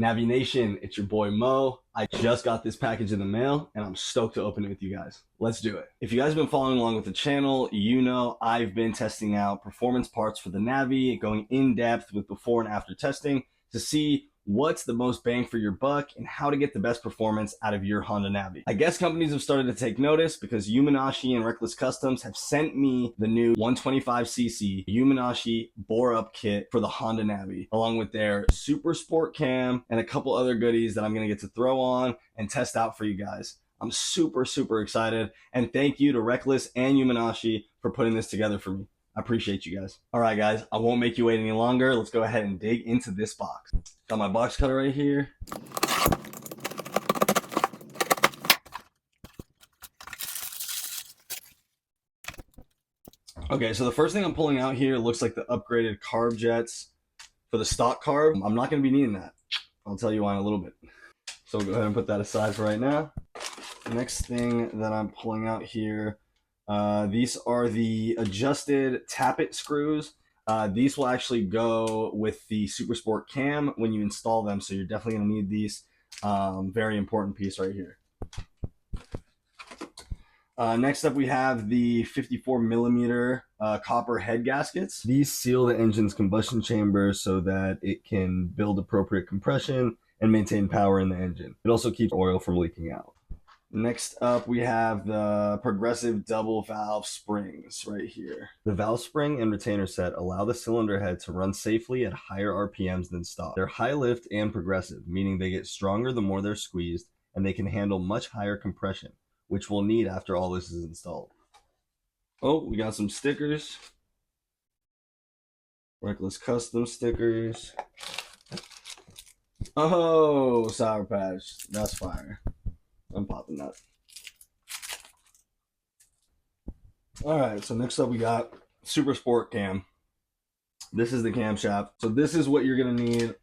Navi Nation, it's your boy Mo. I just got this package in the mail and I'm stoked to open it with you guys. Let's do it. If you guys have been following along with the channel, you know I've been testing out performance parts for the Navi, going in depth with before and after testing to see what's the most bang for your buck and how to get the best performance out of your Honda Navi. I guess companies have started to take notice because Yuminashi and Reckless Customs have sent me the new 125cc Yuminashi bore-up kit for the Honda Navi, along with their Super Sport Cam and a couple other goodies that I'm going to get to throw on and test out for you guys. I'm super excited, and thank you to Reckless and Yuminashi for putting this together for me. I appreciate you guys. All right, guys, I won't make you wait any longer. Let's go ahead and dig into this box. Got my box cutter right here. Okay, so the first thing I'm pulling out here looks like the upgraded carb jets for the stock carb. I'm not going to be needing that. I'll tell you why in a little bit. So we'll go ahead and put that aside for right now. The next thing that I'm pulling out here, these are the adjusted Tappet screws. These will actually go with the Super Sport Cam when you install them, so you're definitely going to need these. Very important piece right here. Next up, we have the 54mm copper head gaskets. These seal the engine's combustion chamber so that it can build appropriate compression and maintain power in the engine. It also keeps oil from leaking out. Next up, we have the progressive double valve springs right here. The valve spring and retainer set allow the cylinder head to run safely at higher RPMs than stock. They're high lift and progressive, meaning they get stronger the more they're squeezed, and they can handle much higher compression, which we'll need after all this is installed. Oh, we got some stickers. Reckless Custom stickers. Oh, Sour Patch. That's fire. I'm popping that. All right, so next up we got Super Sport Cam. This is the camshaft. So this is what you're gonna need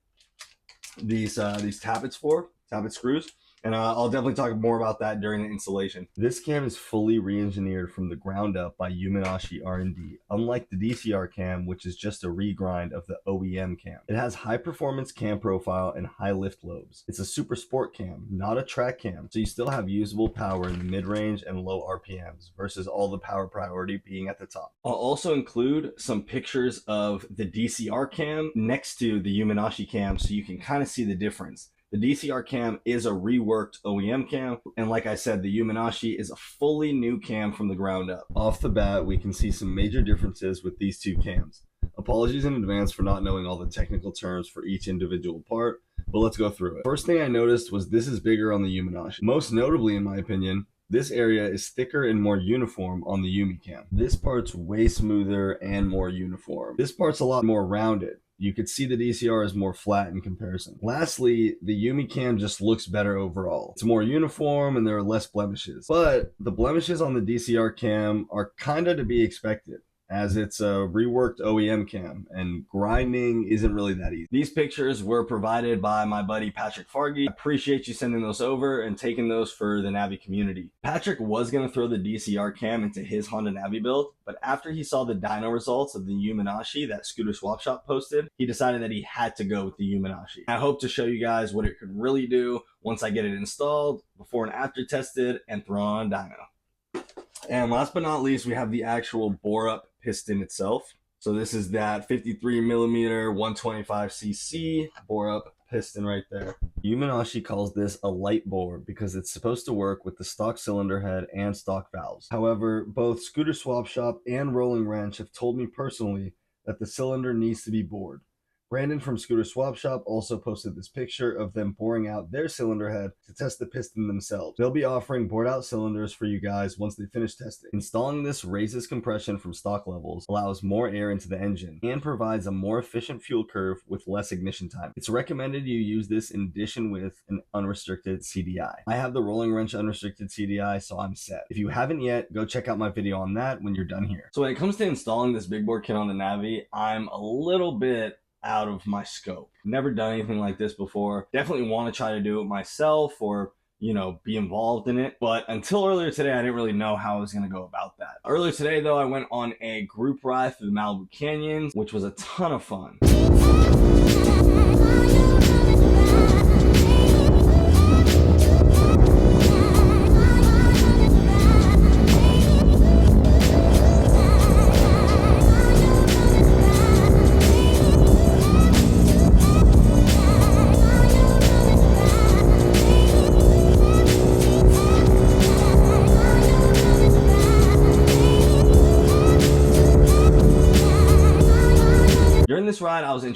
these tappets for, tappet screws. And I'll definitely talk more about that during the installation. This cam is fully re-engineered from the ground up by Yuminashi R&D, unlike the DCR cam, which is just a regrind of the OEM cam. It has high performance cam profile and high lift lobes. It's a super sport cam, not a track cam, so you still have usable power in the mid-range and low RPMs versus all the power priority being at the top. I'll also include some pictures of the DCR cam next to the Yuminashi cam so you can kind of see the difference. The DCR cam is a reworked OEM cam, and like I said, the Yuminashi is a fully new cam from the ground up. Off the bat, we can see some major differences with these two cams. Apologies in advance for not knowing all the technical terms for each individual part, but let's go through it. First thing I noticed was this is bigger on the Yuminashi. Most notably, in my opinion, this area is thicker and more uniform on the Yumi cam. This part's way smoother and more uniform. This part's a lot more rounded. You could see the DCR is more flat in comparison. Lastly, the Yumi cam just looks better overall. It's more uniform and there are less blemishes. But the blemishes on the DCR cam are kind of to be expected, as it's a reworked OEM cam and grinding isn't really that easy. These pictures were provided by my buddy Patrick Fargy. I appreciate you sending those over and taking those for the Navi community. Patrick was going to throw the DCR cam into his Honda Navi build, but after he saw the dyno results of the Yuminashi that Scooter Swap Shop posted, he decided that he had to go with the Yuminashi. I hope to show you guys what it could really do once I get it installed, before and after tested, and thrown on dyno. And last but not least, we have the actual bore-up piston itself. So this is that 53mm 125cc bore-up piston right there. Yuminashi calls this a light bore because it's supposed to work with the stock cylinder head and stock valves. However, both Scooter Swap Shop and Rolling Wrench have told me personally that the cylinder needs to be bored. Brandon from Scooter Swap Shop also posted this picture of them boring out their cylinder head to test the piston themselves. They'll be offering bored out cylinders for you guys once they finish testing. Installing this raises compression from stock levels, allows more air into the engine, and provides a more efficient fuel curve with less ignition time. It's recommended you use this in addition with an unrestricted CDI. I have the Rolling Wrench unrestricted CDI, so I'm set. If you haven't yet, go check out my video on that when you're done here. So when it comes to installing this big bore kit on the Navi, I'm a little bit out of my scope. Never done anything like this before. Definitely want to try to do it myself or, you know, be involved in it. But until earlier today, I didn't really know how I was going to go about that. Earlier today, though, I went on a group ride through the Malibu Canyons, which was a ton of fun.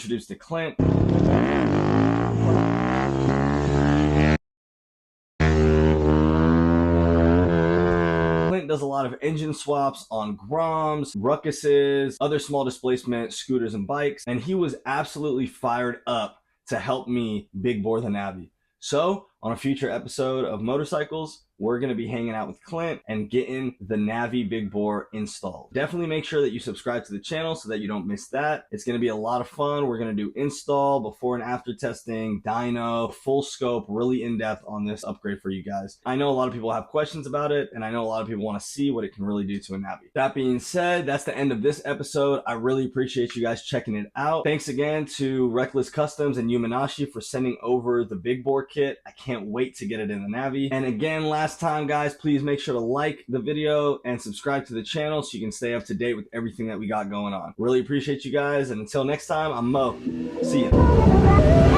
introduced to Clint. Clint does a lot of engine swaps on Groms, Ruckuses, other small displacement scooters and bikes, and he was absolutely fired up to help me big bore the Navi. So on a future episode of Motorcycles, we're going to be hanging out with Clint and getting the Navi big bore installed. Definitely make sure that you subscribe to the channel so that you don't miss that. It's going to be a lot of fun. We're going to do install, before and after testing, dyno, full scope, really in-depth on this upgrade for you guys. I know a lot of people have questions about it, and I know a lot of people want to see what it can really do to a Navi. That being said, that's the end of this episode. I really appreciate you guys checking it out. Thanks again to Reckless Customs and Yuminashi for sending over the big bore kit. I can't wait to get it in the Navi. And again, last time, guys, please make sure to like the video and subscribe to the channel so you can stay up to date with everything that we got going on. Really appreciate you guys, and until next time, I'm Mo. See ya.